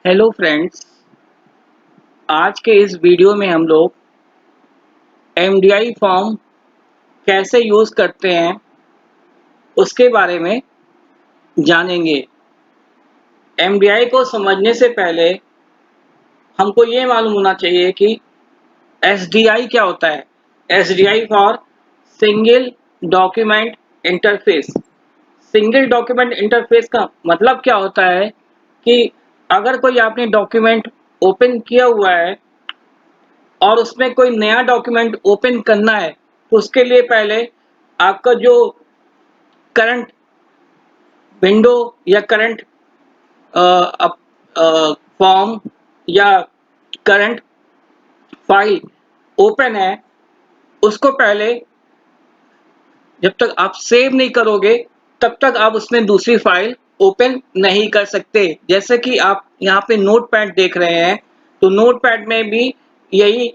Hello friends. आज के इस वीडियो में हम लोग एमडीआई फॉर्म कैसे यूज़ करते हैं उसके बारे में जानेंगे। एमडीआई को समझने से पहले हमको ये मालूम होना चाहिए कि एसडीआई क्या होता है। SDI for single document interface. Single document interface का मतलब क्या होता है कि अगर कोई आपने डॉक्यूमेंट ओपन किया हुआ है और उसमें कोई नया डॉक्यूमेंट ओपन करना है तो उसके लिए पहले आपका जो करंट विंडो या करंट फॉर्म या करंट फाइल ओपन है उसको पहले जब तक आप सेव नहीं करोगे तब तक आप उसमें दूसरी फाइल ओपन नहीं कर सकते। जैसे कि आप यहाँ पे नोटपैड देख रहे हैं तो नोटपैड में भी यही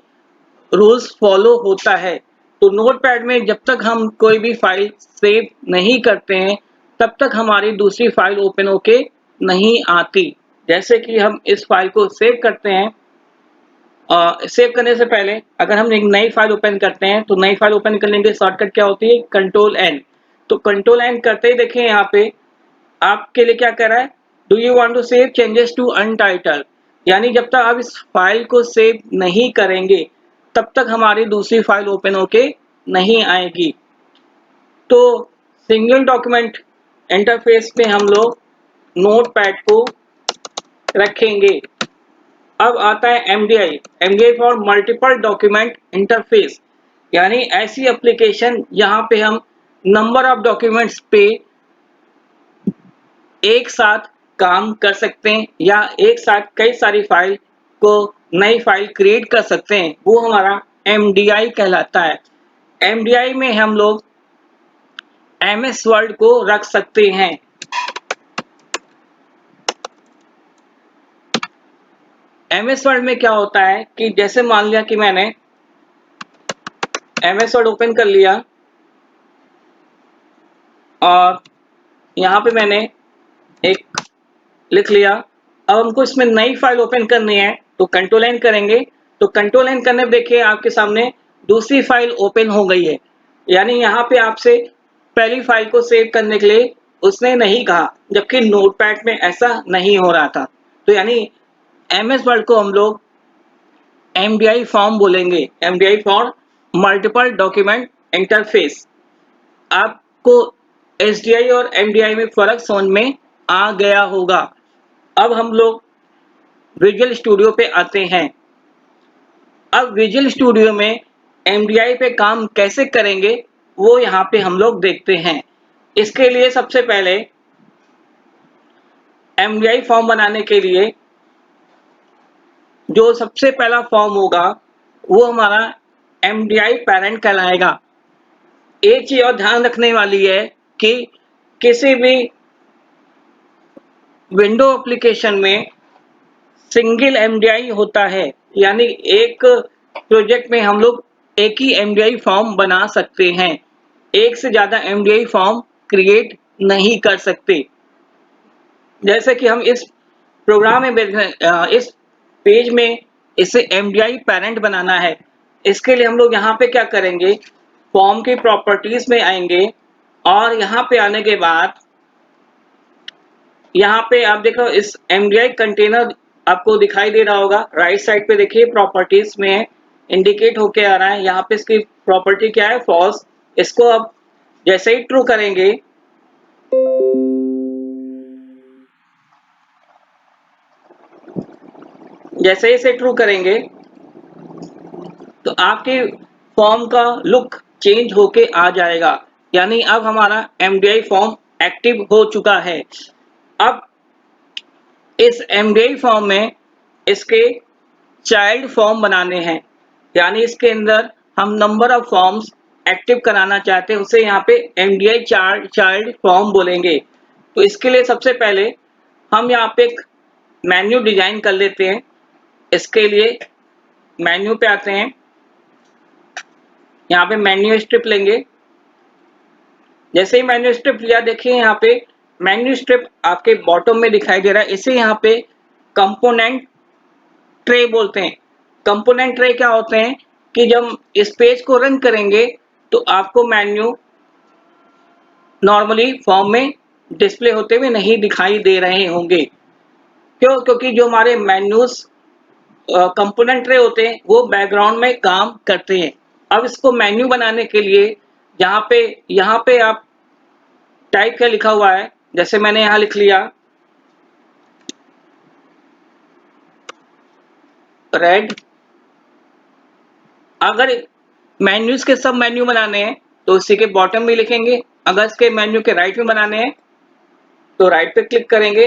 रूल्स फॉलो होता है। तो नोटपैड में जब तक हम कोई भी फाइल सेव नहीं करते हैं तब तक हमारी दूसरी फाइल ओपन होके नहीं आती। जैसे कि हम इस फाइल को सेव करते हैं, सेव करने से पहले अगर हम एक नई फाइल ओपन करते हैं तो नई फाइल ओपन करने के लिए शॉर्टकट क्या होती है, कंट्रोल एन। तो कंट्रोल एन करते ही देखें यहाँ पे आपके लिए क्या कर रहा है, do you want to save changes to untitled. यानी जब तक आप इस फाइल को सेव नहीं करेंगे तब तक हमारी दूसरी फाइल ओपन होके नहीं आएगी। तो सिंगल डॉक्यूमेंट इंटरफेस में हम लोग नोटपैड को रखेंगे। अब आता है MDI. MDI for multiple document interface, यानी ऐसी एप्लीकेशन यहाँ पे हम नंबर ऑफ डॉक्यूमेंट्स पे एक साथ काम कर सकते हैं या एक साथ कई सारी फाइल को नई फाइल क्रिएट कर सकते हैं, वो हमारा एमडीआई कहलाता है। एमडीआई में हम लोग एमएस वर्ड को रख सकते हैं। एमएस वर्ड में क्या होता है कि जैसे मान लिया कि मैंने एमएस वर्ड ओपन कर लिया और यहाँ पे मैंने एक लिख लिया। अब हमको इसमें नई फाइल ओपन करनी है तो कंट्रोल एन करेंगे। तो कंट्रोल एन करने पर देखिए आपके सामने दूसरी फाइल ओपन हो गई है। यानी यहाँ पे आपसे पहली फाइल को सेव करने के लिए उसने नहीं कहा, जबकि नोटपैड में ऐसा नहीं हो रहा था। तो यानी एमएस वर्ड को हम लोग एमडीआई फॉर्म बोलेंगे, MDI for multiple document interface. आपको एसडीआई और एमडीआई में फर्क समझ में आ गया होगा। अब हम लोग विजुअल स्टूडियो पे आते हैं। अब विजुअल स्टूडियो में एमडीआई पे काम कैसे करेंगे वो यहाँ पे हम लोग देखते हैं। इसके लिए सबसे पहले एमडीआई फॉर्म बनाने के लिए जो सबसे पहला फॉर्म होगा वो हमारा एमडीआई पैरेंट कहलाएगा। एक चीज और ध्यान रखने वाली है कि किसी भी विंडो एप्लीकेशन में सिंगल एमडीआई होता है, यानी एक प्रोजेक्ट में हम लोग एक ही एमडीआई फॉर्म बना सकते हैं, एक से ज्यादा एमडीआई फॉर्म क्रिएट नहीं कर सकते। जैसे कि हम इस प्रोग्राम में इस पेज में इसे एमडीआई पैरेंट बनाना है। इसके लिए हम लोग यहाँ पे क्या करेंगे, फॉर्म की प्रॉपर्टीज में आएंगे और यहाँ पे आने के बाद यहाँ पे आप देखो इस एमडीआई कंटेनर आपको दिखाई दे रहा होगा। राइट साइड पे देखिए प्रॉपर्टीज में इंडिकेट होके आ रहा है। यहाँ पे इसकी प्रॉपर्टी क्या है, फॉल्स। इसको अब जैसे ही ट्रू करेंगे जैसे ही इसे ट्रू करेंगे तो आपके फॉर्म का लुक चेंज होके आ जाएगा। यानी अब हमारा एमडीआई फॉर्म एक्टिव हो चुका है। अब इस एमडीआई फॉर्म में इसके चाइल्ड फॉर्म बनाने हैं, यानी इसके अंदर हम नंबर ऑफ फॉर्म्स एक्टिव कराना चाहते हैं, उसे यहाँ पे एमडीआई चाइल्ड फॉर्म बोलेंगे। तो इसके लिए सबसे पहले हम यहाँ पे एक मेन्यू डिजाइन कर लेते हैं। इसके लिए मेन्यू पे आते हैं, यहाँ पे मेन्यू स्ट्रिप लेंगे। जैसे ही मेन्यू स्ट्रिप लिया देखिए यहाँ पे मेन्यू स्ट्रिप आपके बॉटम में दिखाई दे रहा है। इसे यहाँ पे कंपोनेंट ट्रे बोलते हैं। कंपोनेंट ट्रे क्या होते हैं कि जब इस पेज को रन करेंगे तो आपको मेन्यू नॉर्मली फॉर्म में डिस्प्ले होते हुए नहीं दिखाई दे रहे होंगे। क्यों? क्योंकि जो हमारे मेन्यूज कंपोनेंट ट्रे होते हैं वो बैकग्राउंड में काम करते हैं। अब इसको मेन्यू बनाने के लिए यहाँ पे आप टाइप क्या लिखा हुआ है, जैसे मैंने यहाँ लिख लिया रेड। अगर मेन्यूज के सब मेन्यू बनाने हैं तो इसी के बॉटम में लिखेंगे। अगर इसके मेन्यू के राइट में बनाने हैं तो राइट पे क्लिक करेंगे।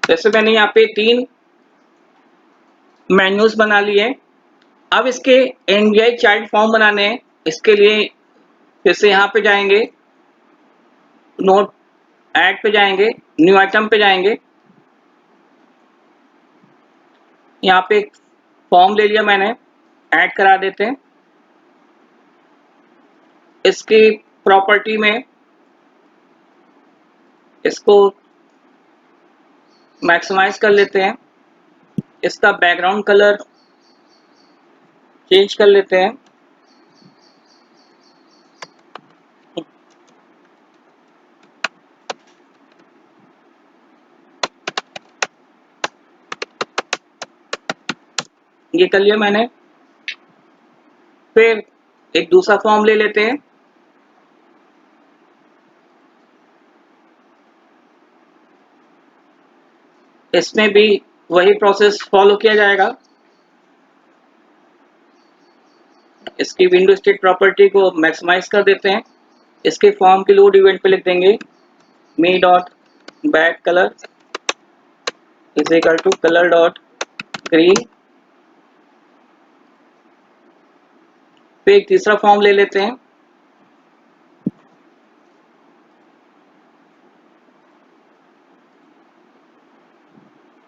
जैसे मैंने यहाँ पे 3 मेन्यूज बना लिए। अब इसके एनवीआई चाइल्ड फॉर्म बनाने हैं। इसके लिए फिर से यहाँ पे जाएंगे, नोट ऐड पे जाएंगे, न्यू आइटम पे जाएंगे। यहाँ पे एक फॉर्म ले लिया मैंने, ऐड करा देते हैं। इसकी प्रॉपर्टी में इसको मैक्सिमाइज कर लेते हैं। इसका बैकग्राउंड कलर चेंज कर लेते हैं। ये कर लिया मैंने। फिर एक दूसरा फॉर्म ले लेते हैं। इसमें भी वही प्रोसेस फॉलो किया जाएगा। इसकी विंडो स्टेट प्रॉपर्टी को मैक्सिमाइज कर देते हैं। इसके फॉर्म के लोड इवेंट पे लिख देंगे me dot back colour is equal to colour dot green. फिर एक तीसरा फॉर्म ले लेते हैं।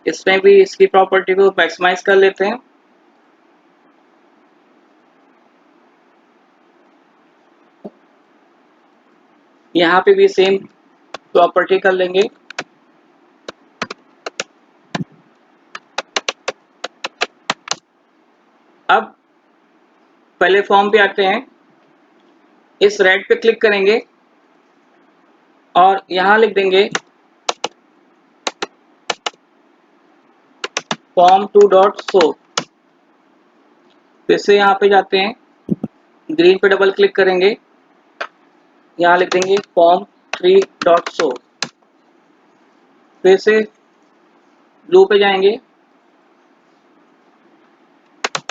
इसमें भी इसकी प्रॉपर्टी को मैक्सिमाइज कर लेते हैं। यहाँ पे भी सेम प्रॉपर्टी कर लेंगे। अब पहले फॉर्म पे आते हैं। इस रेड पे क्लिक करेंगे और यहाँ लिख देंगे फॉर्म 2 डॉट शो। फिर से यहाँ पे जाते हैं, ग्रीन पे डबल क्लिक करेंगे, यहाँ लिख देंगे फॉर्म 3 डॉट शो। फिर से ब्लू पे जाएंगे,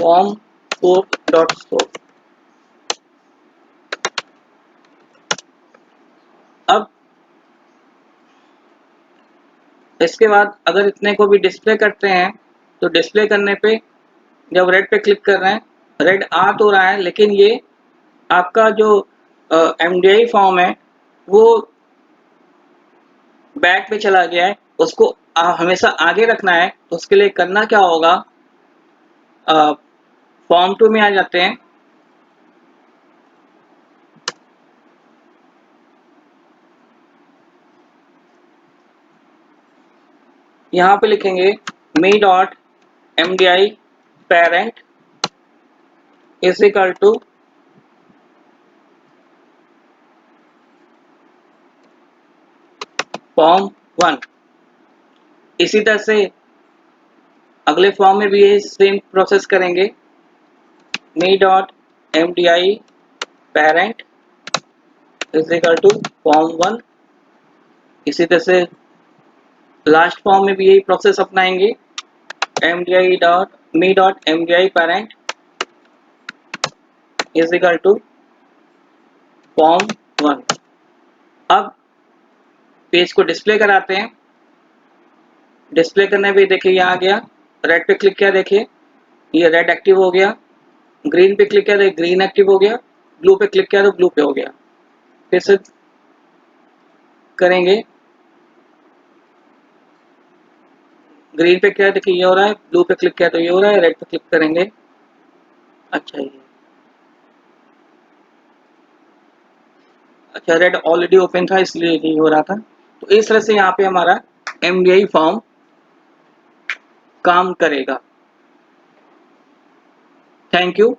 फॉर्म 4 डॉट शो। अब इसके बाद अगर इतने को भी डिस्प्ले करते हैं तो डिस्प्ले करने पे जब रेड पे क्लिक कर रहे हैं, रेड आ तो रहा है लेकिन ये आपका जो एमडीआई फॉर्म है वो बैक पे चला गया है। उसको हमेशा आगे रखना है तो उसके लिए करना क्या होगा, फॉर्म 2 में आ जाते हैं। यहाँ पे लिखेंगे me dot MDI parent is equal to form 1। इसी तरह से अगले फॉर्म में भी यही सेम प्रोसेस करेंगे, me dot MDI parent is equal to form 1। इसी तरह से लास्ट फॉर्म में भी यही प्रोसेस अपनाएंगे, MDI dot me dot MDI parent is equal to form 1। अब पेज को डिस्प्ले कराते हैं। डिस्प्ले करने पे देखिए ये आ गया, रेड पे क्लिक किया, देखिए ये रेड एक्टिव हो गया। ग्रीन पे क्लिक किया तो ग्रीन एक्टिव हो गया। ब्लू पे क्लिक किया तो ब्लू पे हो गया। फिर से करेंगे, ग्रीन पे किया देखिए ये हो रहा है, ब्लू पे क्लिक किया तो ये हो रहा है, रेड पे क्लिक करेंगे। अच्छा ये अच्छा रेड ऑलरेडी ओपन था इसलिए नहीं हो रहा था। तो इस तरह से यहाँ पे हमारा एमडीआई फॉर्म काम करेगा। Thank you.